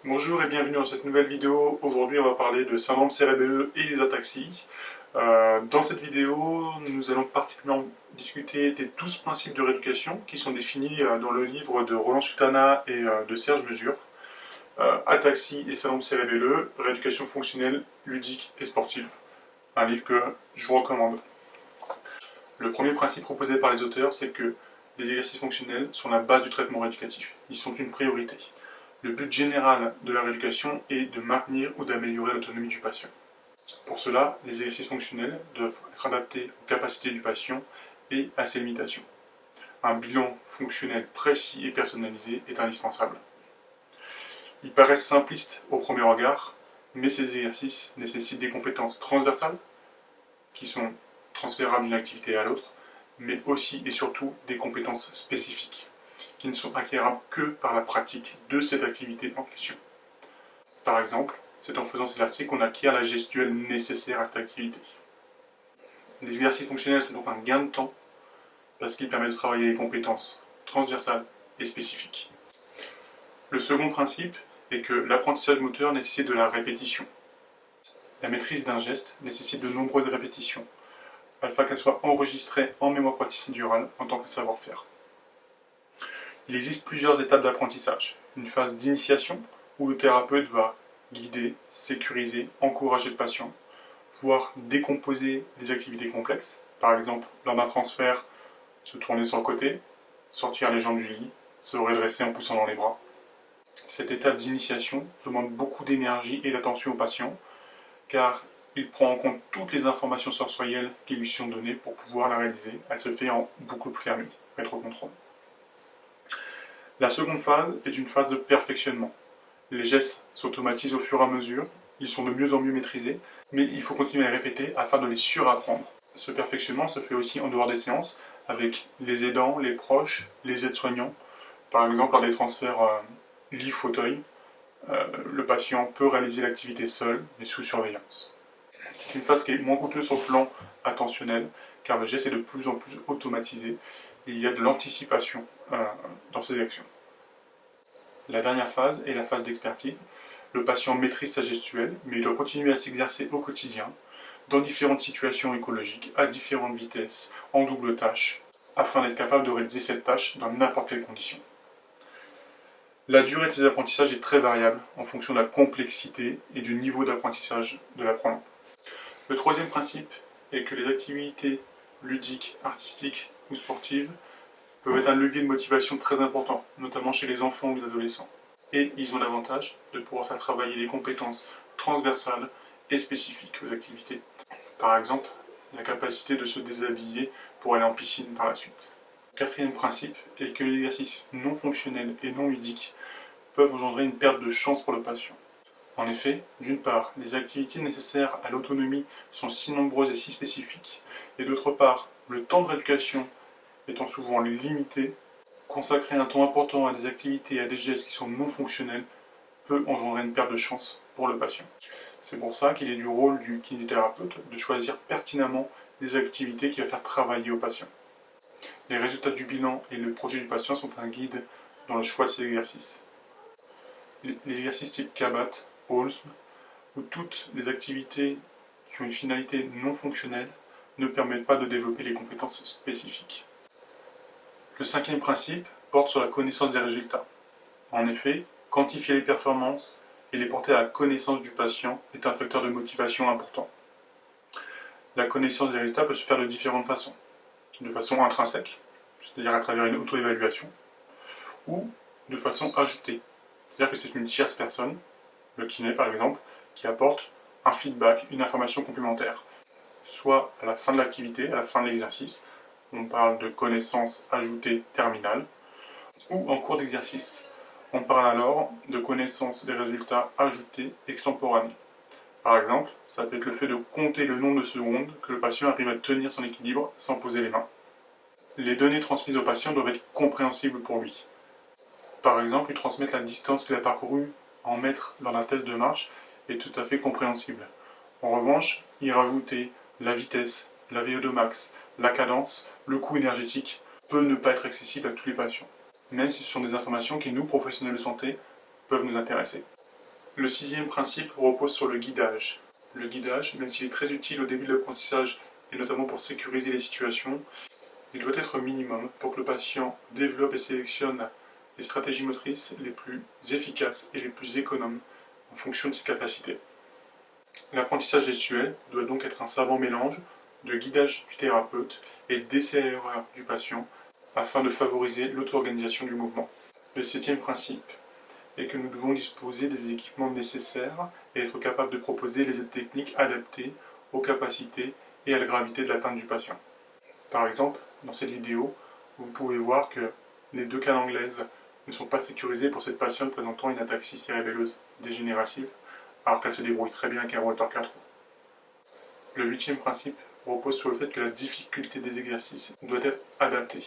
Bonjour et bienvenue dans cette nouvelle vidéo. Aujourd'hui on va parler de syndrome cérébelleux et des ataxies. Dans cette vidéo, nous allons particulièrement discuter des 12 principes de rééducation qui sont définis dans le livre de Roland Sultana et de Serge Mesure. Ataxie et syndrome cérébelleux, rééducation fonctionnelle, ludique et sportive. Un livre que je vous recommande. Le premier principe proposé par les auteurs, c'est que les exercices fonctionnels sont la base du traitement rééducatif. Ils sont une priorité. Le but général de la rééducation est de maintenir ou d'améliorer l'autonomie du patient. Pour cela, les exercices fonctionnels doivent être adaptés aux capacités du patient et à ses limitations. Un bilan fonctionnel précis et personnalisé est indispensable. Ils paraissent simplistes au premier regard, mais ces exercices nécessitent des compétences transversales, qui sont transférables d'une activité à l'autre, mais aussi et surtout des compétences spécifiques, qui ne sont acquérables que par la pratique de cette activité en question. Par exemple, c'est en faisant ces exercices qu'on acquiert la gestuelle nécessaire à cette activité. Les exercices fonctionnels sont donc un gain de temps, parce qu'ils permettent de travailler les compétences transversales et spécifiques. Le second principe est que l'apprentissage moteur nécessite de la répétition. La maîtrise d'un geste nécessite de nombreuses répétitions, afin qu'elle soit enregistrée en mémoire procédurale en tant que savoir-faire. Il existe plusieurs étapes d'apprentissage. Une phase d'initiation, où le thérapeute va guider, sécuriser, encourager le patient, voire décomposer les activités complexes. Par exemple, lors d'un transfert, se tourner sur le côté, sortir les jambes du lit, se redresser en poussant dans les bras. Cette étape d'initiation demande beaucoup d'énergie et d'attention au patient, car il prend en compte toutes les informations sensorielles qui lui sont données pour pouvoir la réaliser. Elle se fait en boucle fermée, rétrocontrôle. La seconde phase est une phase de perfectionnement. Les gestes s'automatisent au fur et à mesure, ils sont de mieux en mieux maîtrisés, mais il faut continuer à les répéter afin de les surapprendre. Ce perfectionnement se fait aussi en dehors des séances, avec les aidants, les proches, les aides-soignants. Par exemple, lors des transferts lit-fauteuil, le patient peut réaliser l'activité seul, mais sous surveillance. C'est une phase qui est moins coûteuse sur le plan attentionnel, car le geste est de plus en plus automatisé, et il y a de l'anticipation dans ces actions. La dernière phase est la phase d'expertise. Le patient maîtrise sa gestuelle, mais il doit continuer à s'exercer au quotidien, dans différentes situations écologiques, à différentes vitesses, en double tâche, afin d'être capable de réaliser cette tâche dans n'importe quelle condition. La durée de ces apprentissages est très variable en fonction de la complexité et du niveau d'apprentissage de l'apprenant. Le troisième principe est que les activités ludiques, artistiques ou sportives peuvent être un levier de motivation très important, notamment chez les enfants ou les adolescents. Et ils ont l'avantage de pouvoir faire travailler les compétences transversales et spécifiques aux activités. Par exemple, la capacité de se déshabiller pour aller en piscine par la suite. Le quatrième principe est que les exercices non fonctionnels et non ludiques peuvent engendrer une perte de chance pour le patient. En effet, d'une part, les activités nécessaires à l'autonomie sont si nombreuses et si spécifiques, et d'autre part, le temps de rééducation étant souvent limité, consacrer un temps important à des activités et à des gestes qui sont non fonctionnels peut engendrer une perte de chance pour le patient. C'est pour ça qu'il est du rôle du kinésithérapeute de choisir pertinemment des activités qui vont faire travailler au patient. Les résultats du bilan et le projet du patient sont un guide dans le choix de ces exercices. Les exercices type Kabat, Holmes, ou toutes les activités qui ont une finalité non fonctionnelle ne permettent pas de développer les compétences spécifiques. Le cinquième principe porte sur la connaissance des résultats. En effet, quantifier les performances et les porter à la connaissance du patient est un facteur de motivation important. La connaissance des résultats peut se faire de différentes façons. De façon intrinsèque, c'est-à-dire à travers une auto-évaluation, ou de façon ajoutée, c'est-à-dire que c'est une tierce personne, le kiné par exemple, qui apporte un feedback, une information complémentaire, soit à la fin de l'activité, à la fin de l'exercice, on parle de connaissances ajoutées terminales, ou en cours d'exercice. On parle alors de connaissances des résultats ajoutés extemporanées. Par exemple, ça peut être le fait de compter le nombre de secondes que le patient arrive à tenir son équilibre sans poser les mains. Les données transmises au patient doivent être compréhensibles pour lui. Par exemple, lui transmettre la distance qu'il a parcourue en mètres lors d'un test de marche est tout à fait compréhensible. En revanche, y rajouter la vitesse, la VO2 max, la cadence, le coût énergétique peut ne pas être accessible à tous les patients, même si ce sont des informations qui nous, professionnels de santé, peuvent nous intéresser. Le sixième principe repose sur le guidage. Le guidage, même s'il est très utile au début de l'apprentissage, et notamment pour sécuriser les situations, il doit être minimum pour que le patient développe et sélectionne les stratégies motrices les plus efficaces et les plus économes en fonction de ses capacités. L'apprentissage gestuel doit donc être un savant mélange de guidage du thérapeute et d'essai-erreur du patient afin de favoriser l'auto-organisation du mouvement. Le septième principe est que nous devons disposer des équipements nécessaires et être capables de proposer les aides techniques adaptées aux capacités et à la gravité de l'atteinte du patient. Par exemple, dans cette vidéo, vous pouvez voir que les deux cannes anglaises ne sont pas sécurisées pour cette patiente présentant une ataxie cérébelleuse dégénérative, alors qu'elle se débrouille très bien avec un rollator 4 roues. Le huitième principe repose sur le fait que la difficulté des exercices doit être adaptée.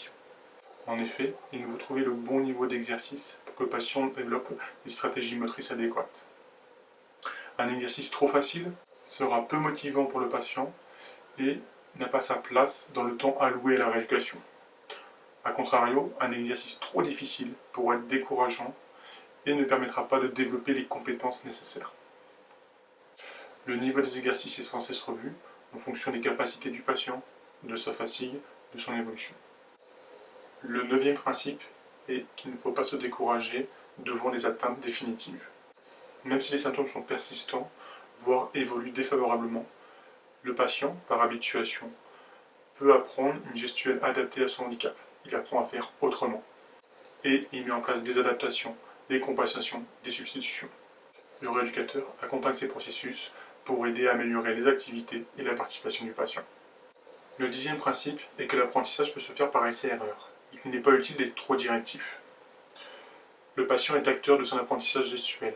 En effet, il nous faut trouver le bon niveau d'exercice pour que le patient développe des stratégies motrices adéquates. Un exercice trop facile sera peu motivant pour le patient et n'a pas sa place dans le temps alloué à la rééducation. A contrario, un exercice trop difficile pourra être décourageant et ne permettra pas de développer les compétences nécessaires. Le niveau des exercices est sans cesse revu en fonction des capacités du patient, de sa fatigue, de son évolution. Le neuvième principe est qu'il ne faut pas se décourager devant les atteintes définitives. Même si les symptômes sont persistants, voire évoluent défavorablement, le patient, par habituation, peut apprendre une gestuelle adaptée à son handicap. Il apprend à faire autrement. Et il met en place des adaptations, des compensations, des substitutions. Le rééducateur accompagne ces processus pour aider à améliorer les activités et la participation du patient. Le dixième principe est que l'apprentissage peut se faire par essai-erreur. Il n'est pas utile d'être trop directif. Le patient est acteur de son apprentissage gestuel.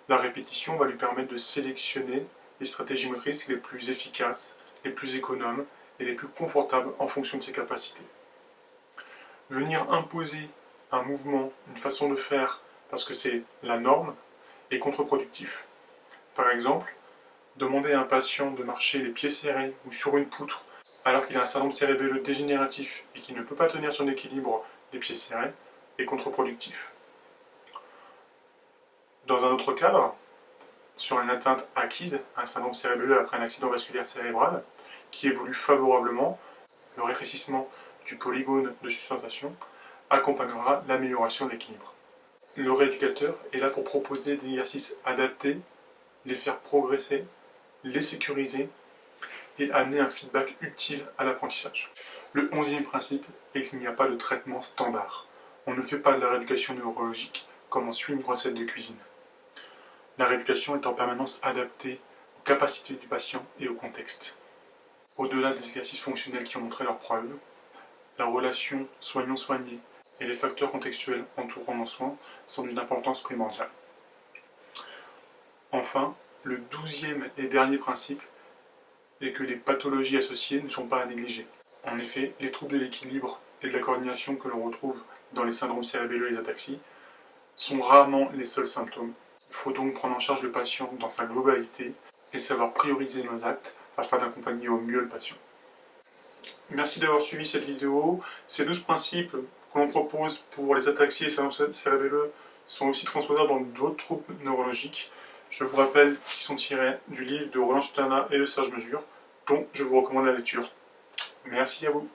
La répétition va lui permettre de sélectionner les stratégies motrices les plus efficaces, les plus économes et les plus confortables en fonction de ses capacités. Venir imposer un mouvement, une façon de faire, parce que c'est la norme, est contre-productif. Par exemple, demander à un patient de marcher les pieds serrés ou sur une poutre alors qu'il a un syndrome cérébelleux dégénératif et qu'il ne peut pas tenir son équilibre des pieds serrés est contre-productif. Dans un autre cadre, sur une atteinte acquise, un syndrome cérébelleux après un accident vasculaire cérébral, qui évolue favorablement, le rétrécissement du polygone de sustentation accompagnera l'amélioration de l'équilibre. Le rééducateur est là pour proposer des exercices adaptés, les faire progresser, les sécuriser et amener un feedback utile à l'apprentissage. Le 11e principe est qu'il n'y a pas de traitement standard. On ne fait pas de la rééducation neurologique comme on suit une recette de cuisine. La rééducation est en permanence adaptée aux capacités du patient et au contexte. Au-delà des exercices fonctionnels qui ont montré leurs preuves, la relation soignant-soigné et les facteurs contextuels entourant nos soins sont d'une importance primordiale. Enfin, le 12e et dernier principe est que les pathologies associées ne sont pas à négliger. En effet, les troubles de l'équilibre et de la coordination que l'on retrouve dans les syndromes cérébelleux et les ataxies sont rarement les seuls symptômes. Il faut donc prendre en charge le patient dans sa globalité et savoir prioriser nos actes afin d'accompagner au mieux le patient. Merci d'avoir suivi cette vidéo. Ces 12 principes que l'on propose pour les ataxies et syndromes cérébelleux sont aussi transposables dans d'autres troubles neurologiques. Je vous rappelle qu'ils sont tirés du livre de Roland Sutana et de Serge Mesure, dont je vous recommande la lecture. Merci à vous.